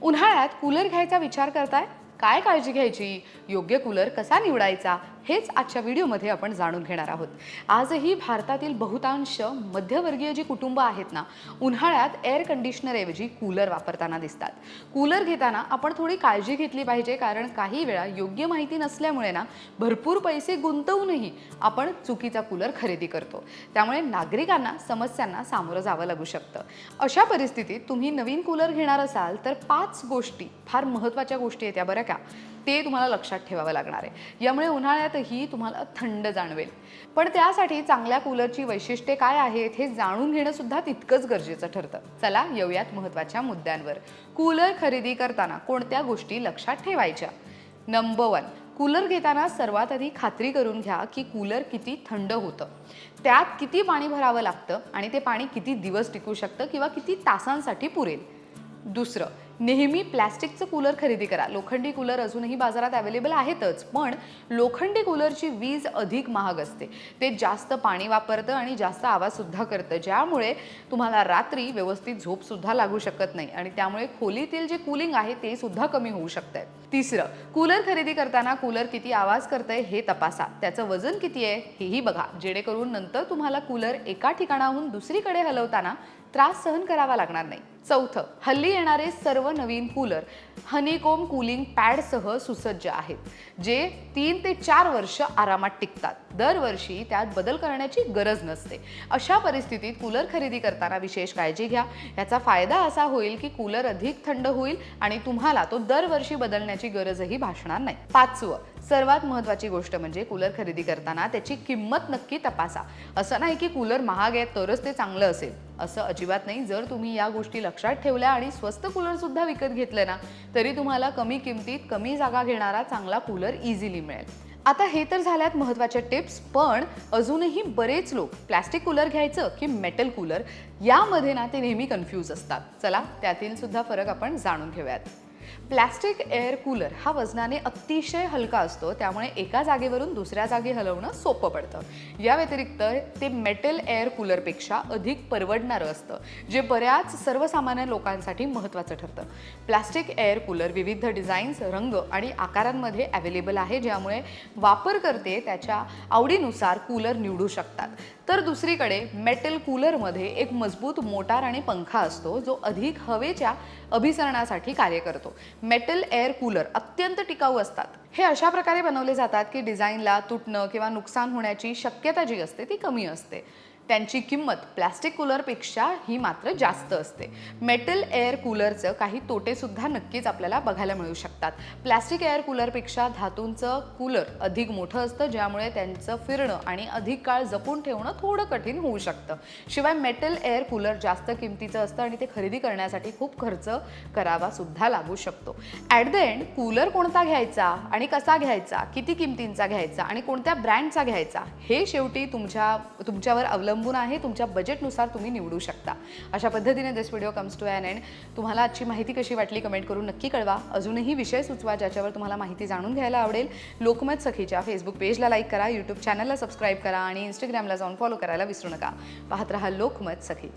उन्हाळ्यात कूलर घ्यायचा विचार करताय? काय काळजी घ्यायची? योग्य कूलर कसा निवडायचा? हेच आजच्या व्हिडिओमध्ये आपण जाणून घेणार आहोत. आजही भारतातील बहुतांश मध्यमवर्गीय जी कुटुंब आहेत ना, उन्हाळ्यात एअर कंडिशनरऐवजी कूलर वापरताना दिसतात. कूलर घेताना आपण थोडी काळजी घेतली पाहिजे, कारण काही वेळा योग्य माहिती नसल्यामुळे ना भरपूर पैसे गुंतवूनही आपण चुकीचा कूलर खरेदी करतो. त्यामुळे नागरिकांना समस्यांना सामोरं जावं लागू शकतं. अशा परिस्थितीत तुम्ही नवीन कूलर घेणार असाल तर 5 गोष्टी फार महत्त्वाच्या गोष्टी आहेत बरं का. ते तुम्हाला लक्षात ठेवावं लागणार आहे. यामुळे उन्हाळ्यातही तुम्हाला थंड जाणवेल. पण त्यासाठी चांगल्या कूलरची वैशिष्ट्ये काय आहेत हे जाणून घेणं सुद्धा तितकंच गरजेचं ठरतं. चला येऊयात महत्त्वाच्या मुद्द्यांवर. कूलर खरेदी करताना कोणत्या गोष्टी लक्षात ठेवायच्या? नंबर 1, कूलर घेताना सर्वात आधी खात्री करून घ्या की कूलर किती थंड होतं. त्यात किती पाणी भरावं लागतं आणि ते पाणी किती दिवस टिकू शकतं किंवा किती तासांसाठी पुरेल. दुसरं, नेहमी प्लॅस्टिकचं कूलर खरेदी करा. लोखंडी कूलर अजूनही बाजारात अवेलेबल आहेतच, पण लोखंडी कूलरची वीज अधिक महाग असते. ते जास्त पाणी वापरतं आणि जास्त आवाजसुद्धा करतं, ज्यामुळे तुम्हाला रात्री व्यवस्थित झोपसुद्धा लागू शकत नाही आणि त्यामुळे खोलीतील जे कूलिंग आहे ते सुद्धा कमी होऊ शकतंय. तिसरं, कूलर खरेदी करताना कूलर किती आवाज करतंय हे तपासा. त्याचं वजन किती आहे हेही बघा, जेणेकरून नंतर तुम्हाला कूलर एका ठिकाणाहून दुसरीकडे हलवताना त्रास सहन करावा लागणार नाही. चौथं, हल्ली येणारे सर्व नवीन कूलर हनीकोम कूलिंग पॅडसह सुसज्ज आहेत, जे 3 ते 4 वर्ष आरामात टिकतात. दरवर्षी त्यात बदल करण्याची गरज नसते. अशा परिस्थितीत कूलर खरेदी करताना विशेष काळजी घ्या. याचा फायदा असा होईल की कूलर अधिक थंड होईल आणि तुम्हाला तो दरवर्षी बदलण्याची गरजही भासणार नाही. पाचवं, सर्वात महत्त्वाची गोष्ट म्हणजे कूलर खरेदी करताना त्याची किंमत नक्की तपासा. असं नाही की कूलर महाग आहे तरच ते चांगलं असेल, असं अजिबात नाही. जर तुम्ही या गोष्टी लक्षात ठेवल्या आणि स्वस्त कूलर सुद्धा विकत घेतले ना, तरी तुम्हाला कमी किमतीत कमी जागा घेणारा चांगला कूलर इझिली मिळेल. आता हे तर झाल्यात महत्त्वाच्या टिप्स, पण अजूनही बरेच लोक प्लॅस्टिक कूलर घ्यायचं की मेटल कूलर यामध्ये ना ते नेहमी कन्फ्यूज असतात. चला त्यातील सुद्धा फरक आपण जाणून घेऊयात. प्लॅस्टिक एअर कूलर हा वजनाने अतिशय हलका असतो, त्यामुळे एका जागेवरून दुसऱ्या जागी हलवणं सोपं पडतं. या व्यतिरिक्त ते मेटल एअर कूलरपेक्षा अधिक परवडणारं असतं, जे बऱ्याच सर्वसामान्य लोकांसाठी महत्त्वाचं ठरतं. प्लॅस्टिक एअर कूलर विविध डिझाईन्स, रंग आणि आकारांमध्ये अवेलेबल आहे, ज्यामुळे वापरकर्ते त्याच्या आवडीनुसार कूलर निवडू शकतात. तर दुसरीकडे मेटल कूलरमध्ये एक मजबूत मोटार आणि पंखा असतो, जो अधिक हवेच्या अभिसरणासाठी कार्य करतो. मेटल एअर कूलर अत्यंत टिकाऊ असतात. हे अशा प्रकारे बनवले जातात की डिझाईनला तुटणं किंवा नुकसान होण्याची शक्यता जी असते ती कमी असते. त्यांची किंमत प्लॅस्टिक कूलरपेक्षा ही मात्र जास्त असते. मेटल एअर कूलरचं काही तोटेसुद्धा नक्कीच आपल्याला बघायला मिळू शकतात. प्लॅस्टिक एअर कूलरपेक्षा धातूंचं कूलर अधिक मोठं असतं, ज्यामुळे त्यांचं फिरणं आणि अधिक काळ जपून ठेवणं थोडं कठीण होऊ शकतं. शिवाय मेटल एअर कूलर जास्त किमतीचं असतं आणि ते खरेदी करण्यासाठी खूप खर्च करावा सुद्धा लागू शकतो. ॲट द एंड कूलर कोणता घ्यायचा आणि कसा घ्यायचा, किती किमतींचा घ्यायचा आणि कोणत्या ब्रँडचा घ्यायचा हे शेवटी तुमच्यावर अवलंबून आहे. तुमच्या बजेटनुसार तुम्ही निवडू शकता. अशा पद्धतीने this video comes to an end. तुम्हाला आजची माहिती कशी वाटली कमेंट करून नक्की कळवा. अजूनही विषय सुचवा ज्याच्यावर तुम्हाला माहिती जाणून घ्यायला आवडेल. लोकमत सखीच्या फेसबुक पेजला लाईक करा, यूट्यूब चॅनलला सबस्क्राईब करा आणि इंस्टाग्रामला जाऊन फॉलो करायला विसरू नका. पाहत रहा लोकमत सखी.